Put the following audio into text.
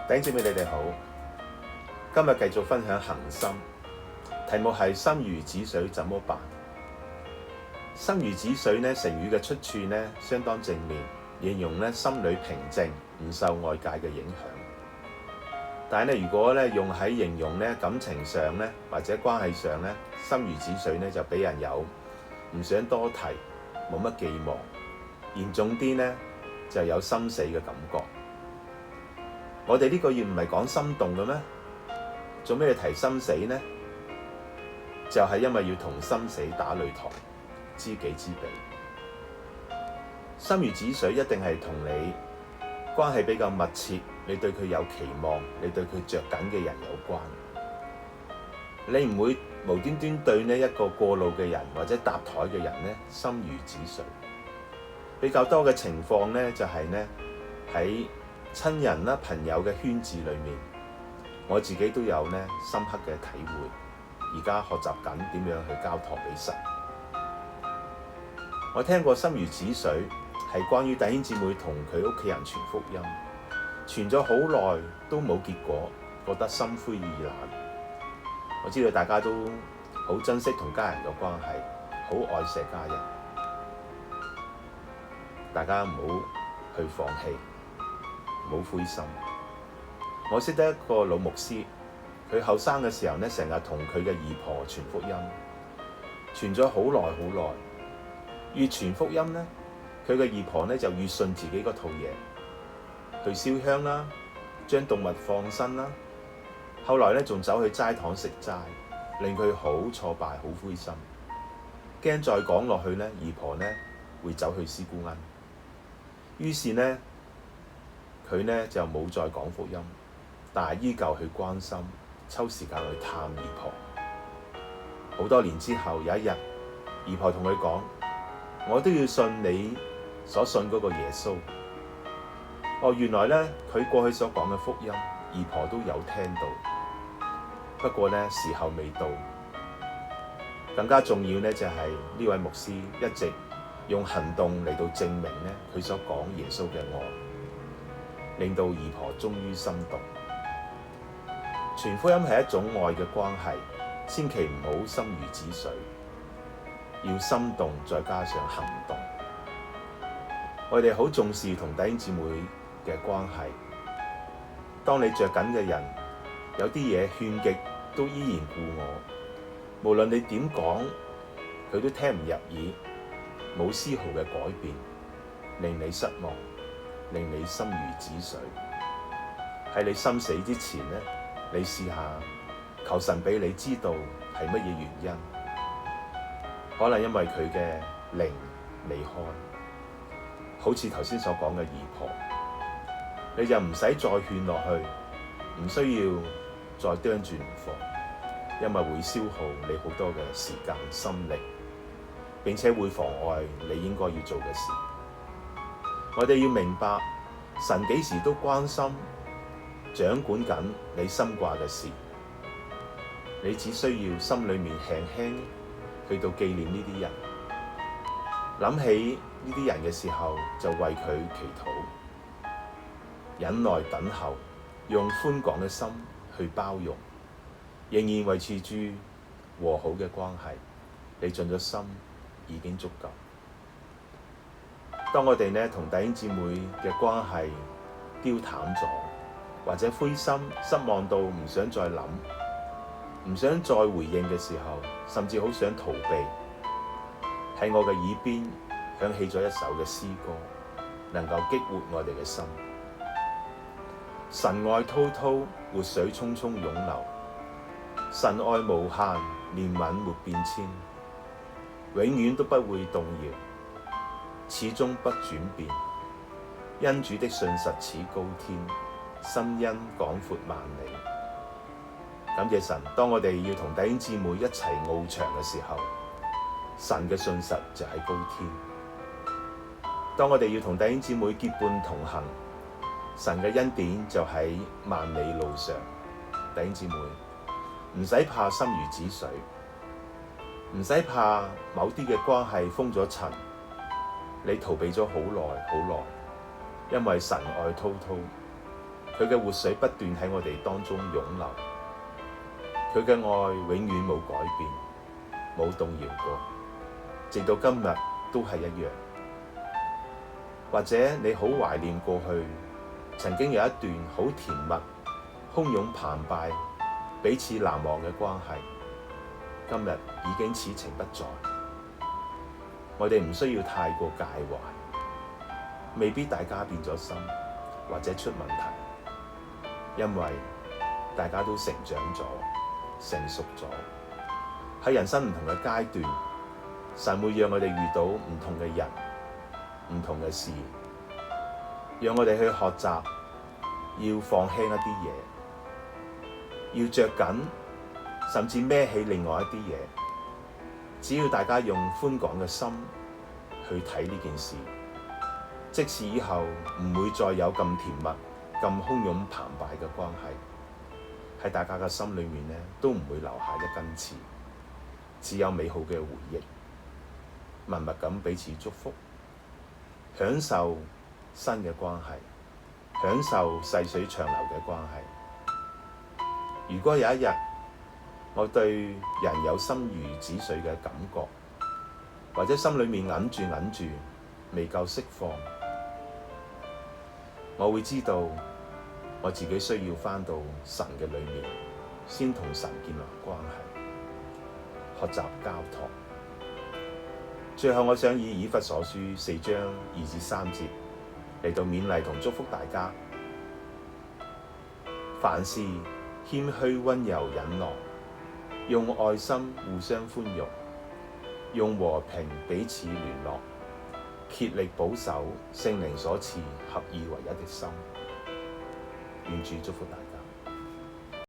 弟兄姊妹，你哋好。今日繼續分享恒心，題目係心如止水怎麼辦？心如止水呢，成語嘅出處呢相當正面，形容呢心裏平靜，唔受外界嘅影響。但係呢，如果呢用喺形容呢感情上呢或者關係上呢，心如止水呢就俾人有唔想多提，冇乜寄望，嚴重啲呢就有心死嘅感覺。我哋呢個月唔係講心動嘅咩？做咩要提心死呢？就係因為要同心死打擂台，知己知彼。心如止水一定係同你關係比較密切，你對佢有期望，你對佢着緊嘅人有關。你唔會無端端對呢一個過路嘅人或者搭台嘅人呢心如止水。比較多嘅情況呢就係呢喺親人啦、朋友嘅圈子裏面，我自己都有呢深刻嘅體會。而家學習緊點樣去交託俾神。我聽過心如止水係關於弟兄姊妹同佢屋企人傳福音，傳咗好耐都冇結果，覺得心灰意冷。我知道大家都好珍惜同家人嘅關係，好愛錫家人，大家唔好去放棄。冇灰心。我識得一個老牧師，佢後生嘅時候呢，成日同佢嘅姨婆傳福音，傳咗好耐好耐。越傳福音呢，佢嘅姨婆呢就越信自己嗰套嘢，去燒香啦，將動物放生啦。後來呢仲走去齋堂食齋，令佢好挫敗、好灰心，驚再講落去呢，姨婆呢會走去施孤恩。於是呢，佢呢就冇再講福音，但係依舊去關心，抽時間去探姨婆。好多年之後，有一日，姨婆同佢講：我都要信你所信嗰個耶穌。原來呢，佢過去所講嘅福音，姨婆都有聽到。不過呢，時候未到。更加重要呢，就係呢位牧師一直用行動嚟到證明呢，佢所講耶穌嘅愛。令到姨婆終於心動。傳福音係一種愛嘅關係，千祈唔好心如止水，要心動再加上行動。我哋好重視同弟兄姊妹嘅關係。當你着緊嘅人有啲嘢勸極都依然故我，無論你點講，佢都聽唔入耳，冇絲毫嘅改變，令你失望，令你心如止水。喺你心死之前呢，你試下求神俾你知道係乜嘢原因。可能因為佢嘅靈離開，好似頭先所講嘅姨婆，你就唔使再勸落去，唔需要再啄住唔放，因為會消耗你好多嘅時間心力，並且會妨礙你應該要做嘅事。我哋要明白，神幾時都關心、掌管緊你心掛嘅事。你只需要心裏面輕輕去到紀念呢啲人，諗起呢啲人嘅時候，就為佢祈禱，忍耐等候，用寬廣嘅心去包容，仍然維持住和好嘅關係。你盡咗心已經足夠。當我哋呢同弟兄姊妹嘅關係丟淡咗，或者灰心失望到唔想再諗，唔想再回應嘅時候，甚至好想逃避，喺我嘅耳邊響起咗一首嘅詩歌，能夠激活我哋嘅心。神愛滔滔，活水匆匆湧流，神愛無限，憐憫沒變遷，永遠都不會動搖，始終不轉變。因主的信實似高天，深恩廣闊萬里。感謝神，當我哋要同弟兄姊妹一齊翱翔嘅時候，神嘅信實就喺高天。當我哋要同弟兄姊妹結伴同行，神嘅恩典就喺萬里路上。弟兄姊妹，唔使怕心如止水，唔使怕某啲嘅關係封咗塵，你逃避咗好耐好耐，因為神愛滔滔，佢嘅活水不斷喺我哋當中湧流，佢嘅愛永遠冇改變，冇動搖過，直到今日都係一樣。或者你好懷念過去曾經有一段好甜蜜、洶湧澎湃、彼此難忘嘅關係，今日已經此情不再。我哋唔需要太過介懷，未必大家變咗心或者出問題，因為大家都成長咗、成熟咗。喺人生唔同嘅階段，神會讓我哋遇到唔同嘅人、唔同嘅事，讓我哋去學習，要放輕一啲嘢，要着緊，甚至孭起另外一啲嘢。只要大家用寬廣嘅心去睇呢件事，即使以後唔會再有咁甜蜜、咁洶湧澎湃嘅關係，喺大家嘅心裏面呢，都唔會留下一根刺，只有美好嘅回憶，默默咁彼此祝福，享受新嘅關係，享受細水長流嘅關係。如果有一日我對人有心如止水嘅感覺，或者心裏面揞住未夠釋放，我會知道我自己需要返到神嘅裏面，先同神建立關係，學習交託。最後我想以以弗所書4章2至3節嚟到勉勵同祝福大家。凡事謙虛溫柔忍耐，用愛心互相寬容，用和平彼此聯絡，竭力保守聖靈所賜合而為一的心。願主祝福大家。